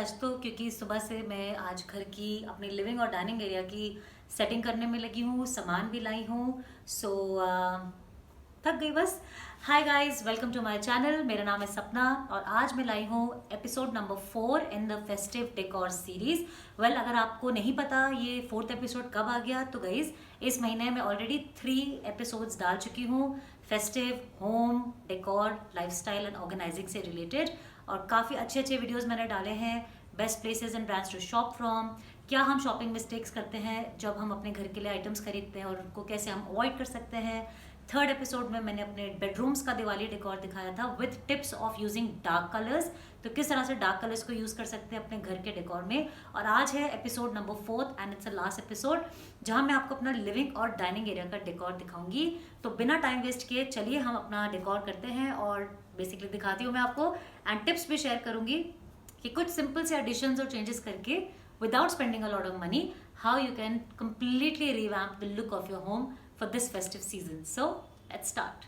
आज तो, क्योंकि सुबह से मैं आज घर की अपनी लिविंग और डाइनिंग एरिया की सेटिंग करने में लगी हूँ, सामान भी लाई हूँ। सो थक गई बस। Hi guys, welcome to my channel. मेरा नाम है सपना और आज मैं लाई हूँ episode number 4 in the festive decor series. Well, अगर आपको नहीं पता ये 4th एपिसोड कब आ गया, तो गाइस इस महीने में ऑलरेडी 3 एपिसोड्स डाल चुकी हूँ festive, home decor, lifestyle and organizing से रिलेटेड। और काफ़ी अच्छे अच्छे वीडियोस मैंने डाले हैं। Best places and brands to shop from, क्या हम शॉपिंग मिस्टेक्स करते हैं जब हम अपने घर के लिए आइटम्स खरीदते हैं और उनको कैसे हम अवॉइड कर सकते हैं। 3rd एपिसोड में मैंने अपने बेडरूम्स का दिवाली डेकोर दिखाया था with tips of using dark colours, तो किस तरह से डार्क कलर्स को यूज़ कर सकते हैं अपने घर के डेकोर में। और आज है episode number 4th and it's a last episode, जहां मैं आपको अपना लिविंग और डाइनिंग एरिया का डेकोर दिखाऊंगी। तो बिना टाइम वेस्ट किए चलिए हम अपना डेकोर करते हैं और बेसिकली दिखाती हूँ मैं आपको, एंड टिप्स भी शेयर करूंगी कि कुछ सिंपल से एडिशंस और चेंजेस करके without spending a lot of money how you can completely revamp the look of your home for this festive season. So let's start.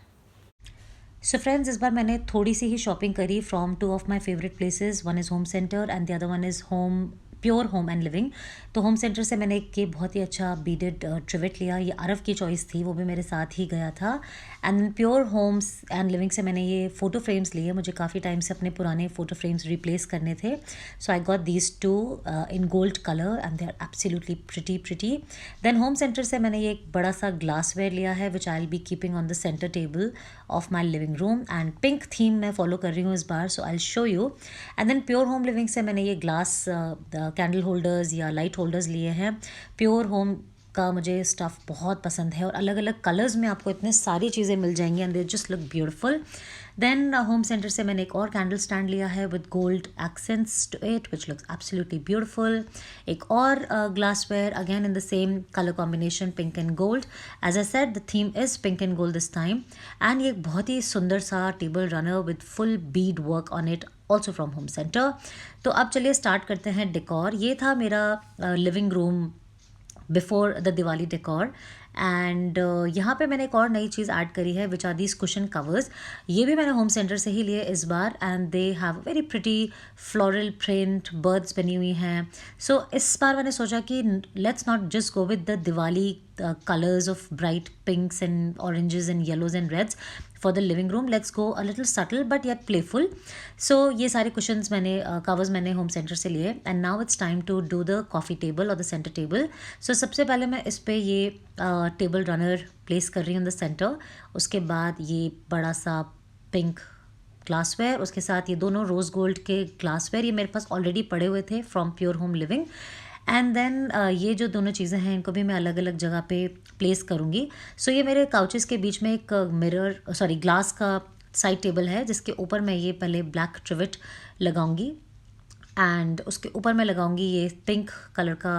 So friends, इस बार मैंने थोड़ी सी ही शॉपिंग करी from 2 of my favourite places. One is home centre and the other one is home pure Home and living. तो home centre से मैंने एक ये बहुत ही अच्छा बीडेड ट्रिवेट लिया। ये अरब की चॉइस थी, वो भी मेरे साथ ही गया था। And pure homes and living से मैंने ये फ़ोटो फ्रेम्स लिए। मुझे काफ़ी टाइम से अपने पुराने फ़ोटो फ्रेम्स रिप्लेस करने थे। So I got these 2 in gold colour and they are absolutely pretty. Then home centre से मैंने ये एक बड़ा सा ग्लासवेयर लिया है which I will be keeping on the centre table of my living room, and pink theme मैं follow कर रही हूँ इस बार, so I will show you. And then Pure home Living से मैंने ये ग्लास कैंडल होल्डर्स या लाइट होल्डर्स लिए हैं। प्योर होम का मुझे स्टफ़ बहुत पसंद है और अलग अलग कलर्स में आपको इतने सारी चीज़ें मिल जाएंगी and they just look beautiful. Then home centre से मैंने एक और कैंडल स्टैंड लिया है with gold accents to it which looks absolutely beautiful. एक और glassware again in the same colour combination, pink and gold. As I said, the theme is pink and gold this time. And ये एक बहुत ही सुंदर सा table runner with full bead work on it, also from home centre. तो अब चलिए start करते हैं डेकोर। ये था मेरा living room before the Diwali decor. And यहाँ पे मैंने एक और नई चीज़ ऐड करी है which are these cushion covers. ये भी मैंने होम सेंटर से ही लिए इस बार, and they have very pretty floral print, birds बनी हुई हैं। सो इस बार मैंने सोचा कि let's not just go with the Diwali colors of bright pinks and oranges and yellows and reds for the living room. Let's go a little subtle but yet playful. So ये सारे cushions मैंने covers मैंने home center से लिए, and now it's time to do the coffee table or the center table. So सबसे पहले मैं इस पे ये table runner place कर रही हूँ in the center। उसके बाद ये बड़ा सा पिंक ग्लासवेयर, उसके साथ ये दोनों रोज़ गोल्ड के ग्लासवेयर, ये मेरे पास ऑलरेडी पड़े हुए थे from pure home living. And then ये जो दोनों चीज़ें हैं इनको भी मैं अलग अलग जगह पे प्लेस करूँगी। सो ये मेरे काउचेस के बीच में एक ग्लास का साइड टेबल है जिसके ऊपर मैं ये पहले ब्लैक ट्रिवेट लगाऊंगी, एंड उसके ऊपर मैं लगाऊंगी ये पिंक कलर का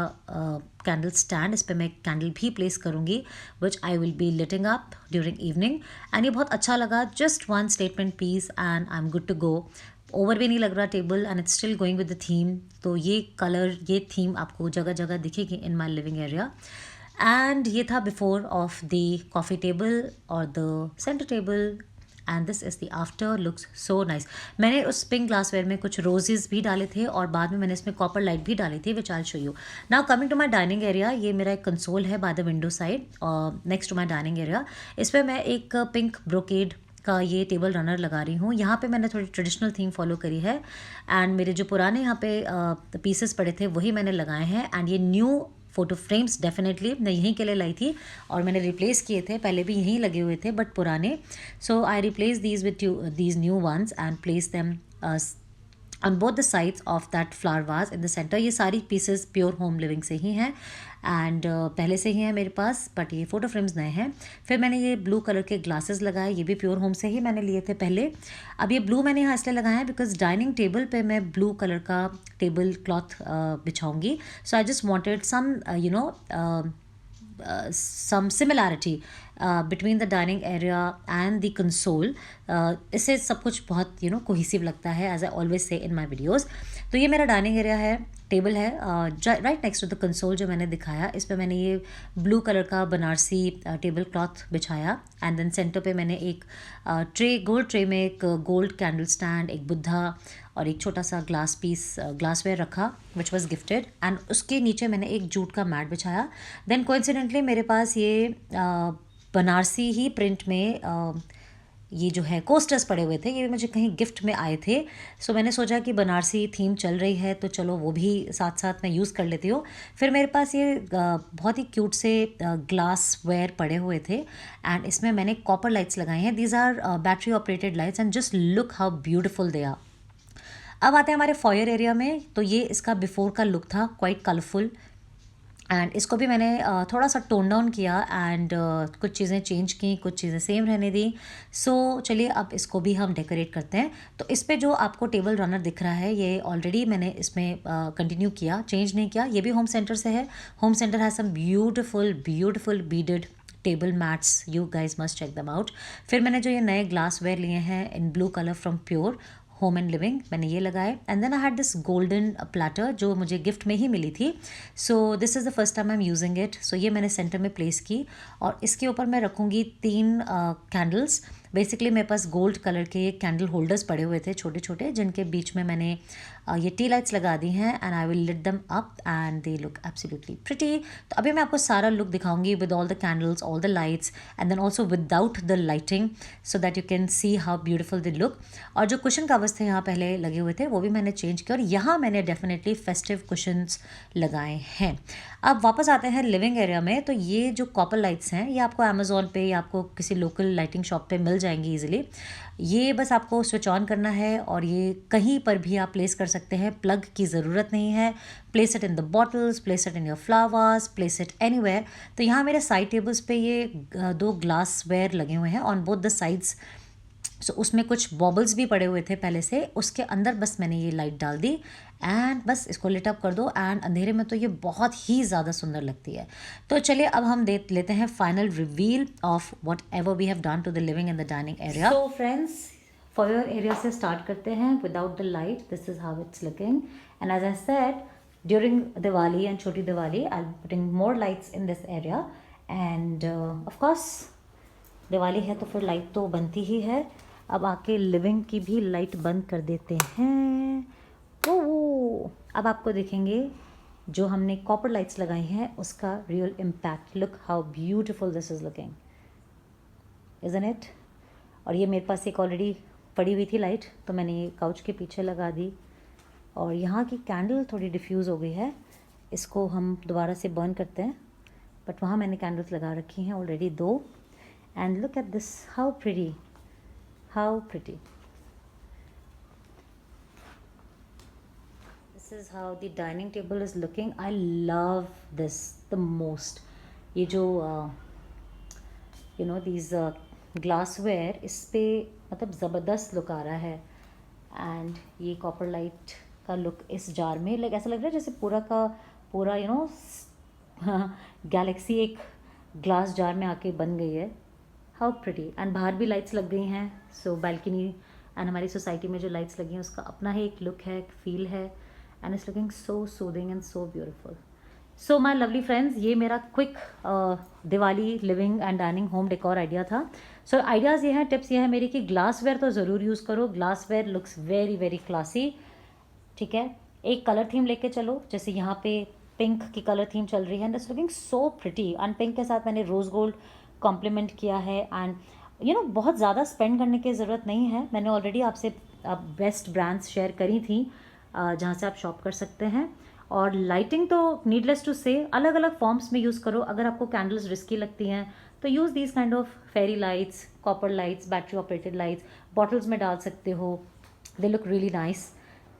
कैंडल स्टैंड। इस पर मैं कैंडल भी प्लेस करूँगी which I will be lighting up during evening. And ये बहुत अच्छा लगा, just 1 statement piece and I am good to go. Over भी नहीं लग रहा table, and it's still going with the theme. तो ये कलर, ये थीम आपको जगह जगह दिखेगी in my living area. And ये था before of the coffee table और the centre table, and this is the after, looks so nice. मैंने उस पिंक ग्लासवेयर में कुछ रोजेज़ भी डाले थे और बाद में मैंने इसमें कॉपर लाइट भी डाली थी which I will show you. Now coming to my dining area, ये मेरा एक कंसोल है by the window side next to my dining area. इस पर मैं एक पिंक ब्रोकेड का ये टेबल रनर लगा रही हूँ। यहाँ पे मैंने थोड़ी ट्रेडिशनल थीम फॉलो करी है, एंड मेरे जो पुराने यहाँ पे पीसेस पड़े थे वही मैंने लगाए हैं। एंड ये न्यू फ़ोटो फ्रेम्स डेफिनेटली मैं यहीं के लिए लाई थी और मैंने रिप्लेस किए थे, पहले भी यहीं लगे हुए थे बट पुराने। So I replace these with these new ones and place them on both the sides of that flower vase in the center. ये सारी pieces pure home living से ही हैं, एंड पहले से ही है मेरे पास, बट ये फ़ोटो फ्रेम्स नए हैं। फिर मैंने ये ब्लू कलर के ग्लासेस लगाए, ये भी प्योर होम से ही मैंने लिए थे पहले। अब ये ब्लू मैंने यहाँ इसलिए लगाया है बिकॉज डाइनिंग टेबल पे मैं ब्लू कलर का टेबल क्लॉथ बिछाऊँगी। So I just wanted some some similarity between the dining area and the console. इससे सब कुछ बहुत कोहेसिव लगता है, as I always say in my videos. तो ये मेरा डाइनिंग एरिया है, टेबल है right next to the console जो मैंने दिखाया। इस पर मैंने ये ब्लू कलर का बनारसी टेबल क्लॉथ बिछाया, एंड देन सेंटर पे मैंने एक गोल्ड ट्रे में एक गोल्ड कैंडल स्टैंड, एक बुद्धा और एक छोटा सा ग्लासवेयर रखा विच वॉज गिफ्टेड, एंड उसके नीचे मैंने एक जूट का मैट बिछाया। देन कोइंसिडेंटली मेरे पास ये बनारसी ही प्रिंट में ये जो है कोस्टर्स पड़े हुए थे, ये मुझे कहीं गिफ्ट में आए थे। सो मैंने सोचा कि बनारसी थीम चल रही है तो चलो वो भी साथ साथ मैं यूज़ कर लेती हूँ। फिर मेरे पास ये बहुत ही क्यूट से ग्लास वेयर पड़े हुए थे, एंड इसमें मैंने कॉपर लाइट्स लगाए हैं। These are battery operated lights and just look how beautiful they are. अब आते हैं हमारे फॉयर एरिया में। तो ये इसका बिफोर का लुक था, क्वाइट कलरफुल, एंड इसको भी मैंने थोड़ा सा टोन डाउन किया एंड कुछ चीज़ें चेंज की, कुछ चीज़ें सेम रहने दी। सो चलिए अब इसको भी हम डेकोरेट करते हैं। तो इस पे जो आपको टेबल रनर दिख रहा है ये ऑलरेडी मैंने इसमें कंटिन्यू किया, चेंज नहीं किया। ये भी होम सेंटर से है। Home Centre has some beautiful beaded table mats, you guys must check them out. फिर मैंने जो ये नए ग्लास वेयर लिए हैं in blue colour from pure Home and Living, मैंने ये लगाए। And then I had this golden platter जो मुझे गिफ्ट में ही मिली थी। So this is the first time I am using it. So ये मैंने सेंटर में प्लेस की और इसके ऊपर मैं रखूँगी 3 कैंडल्स। बेसिकली मेरे पास गोल्ड कलर के कैंडल होल्डर्स पड़े हुए थे छोटे छोटे, जिनके बीच में मैंने ये टी लाइट्स लगा दी हैं, and I will lit them up and they look absolutely pretty. तो अभी मैं आपको सारा लुक दिखाऊंगी with all the candles, all the lights, and then also without the lighting, so that you can see how beautiful they look. और जो cushion covers थे यहाँ पहले लगे हुए थे वो भी मैंने चेंज किया, और यहाँ मैंने डेफिनेटली फेस्टिव कुशन्स लगाए हैं। अब वापस आते हैं लिविंग एरिया में। तो ये जो कॉपर लाइट्स हैं ये आपको अमेज़ॉन पे या आपको किसी लोकल लाइटिंग शॉप पे मिल जाएंगी ईजिली। ये बस आपको स्विच ऑन करना है और ये कहीं पर भी आप प्लेस कर सकते हैं, प्लग की ज़रूरत नहीं है। Place it in the bottles, place it in your flowers, place it anywhere. तो यहाँ मेरे साइड टेबल्स पे ये 2 ग्लास वेयर लगे हुए हैं ऑन बोथ द साइड्स। सो उसमें कुछ बॉबल्स भी पड़े हुए थे पहले से, उसके अंदर बस मैंने ये लाइट डाल दी एंड बस इसको लिट अप कर दो, एंड अंधेरे में तो ये बहुत ही ज़्यादा सुंदर लगती है। तो चलिए अब हम देख लेते हैं final reveal of whatever we have done to the living in the dining area. So friends, foyer area से स्टार्ट करते हैं without the light. This is how it's looking, and as I said during Diwali and Chhoti Diwali I am putting more lights in this area, and of course Diwali है तो फिर light तो बनती ही है। अब आके लिविंग की भी लाइट बंद कर देते हैं। ओ अब आपको देखेंगे जो हमने कॉपर लाइट्स लगाई हैं उसका real impact. Look how beautiful this is looking, isn't it. और ये मेरे पास एक ऑलरेडी पड़ी हुई थी लाइट, तो मैंने ये काउच के पीछे लगा दी। और यहाँ की कैंडल थोड़ी डिफ्यूज़ हो गई है, इसको हम दोबारा से बर्न करते हैं, बट वहाँ मैंने कैंडल्स लगा रखी हैं already 2। And look at this, how pretty, how pretty. This is how the dining table is looking. I love this the most. ये जो these glassware, इस पे मतलब ज़बरदस्त लुक आ रहा है। एंड ये कॉपर लाइट का लुक इस जार में लाइक ऐसा लग रहा है जैसे पूरा का पूरा गैलेक्सी एक ग्लास जार में आके बन गई है। How pretty. एंड बाहर भी लाइट्स लग गई हैं। सो बैल्कनी एंड हमारी सोसाइटी में जो लाइट्स लगी हैं उसका अपना ही एक लुक है, एक फील है, and it's looking so soothing and so beautiful. So my lovely friends, ये मेरा quick Diwali living and dining home decor idea था। सो आइडियाज़ ये हैं, टिप्स ये है मेरी कि ग्लासवेयर तो ज़रूर यूज़ करो। Glassware looks very very classy, ठीक है। एक कलर थीम लेके चलो, जैसे यहाँ पे पिंक की कलर थीम चल रही है and it's looking so pretty. And pink के साथ मैंने रोज़ गोल्ड कॉम्प्लीमेंट किया है। एंड बहुत ज़्यादा स्पेंड करने की ज़रूरत नहीं है। मैंने ऑलरेडी आपसे बेस्ट ब्रांड्स शेयर करी थी जहाँ से आप शॉप कर सकते हैं। और लाइटिंग तो नीडलेस टू से अलग अलग फॉर्म्स में यूज़ करो। अगर आपको कैंडल्स रिस्की लगती हैं तो use these kind of fairy lights, copper lights, battery operated lights, bottles में डाल सकते हो। दे लुक रियली नाइस,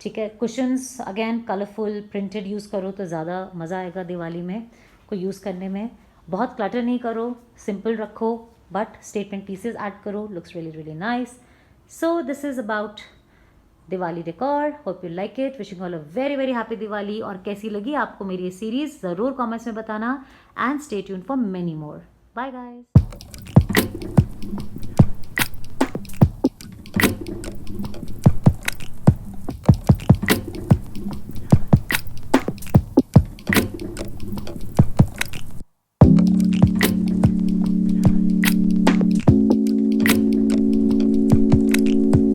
ठीक है। Cushions again colourful printed use करो तो ज़्यादा मज़ा आएगा दिवाली में को यूज़ करने में। बहुत क्लटर नहीं करो, सिंपल रखो, बट स्टेटमेंट पीसेज ऐड करो, looks really really nice. So this is about Diwali decor. Hope you like it. Wishing all a very very happy Diwali. और कैसी लगी आपको मेरी ये सीरीज़ ज़रूर कमेंट्स में बताना, and stay tuned for many more. Bye guys.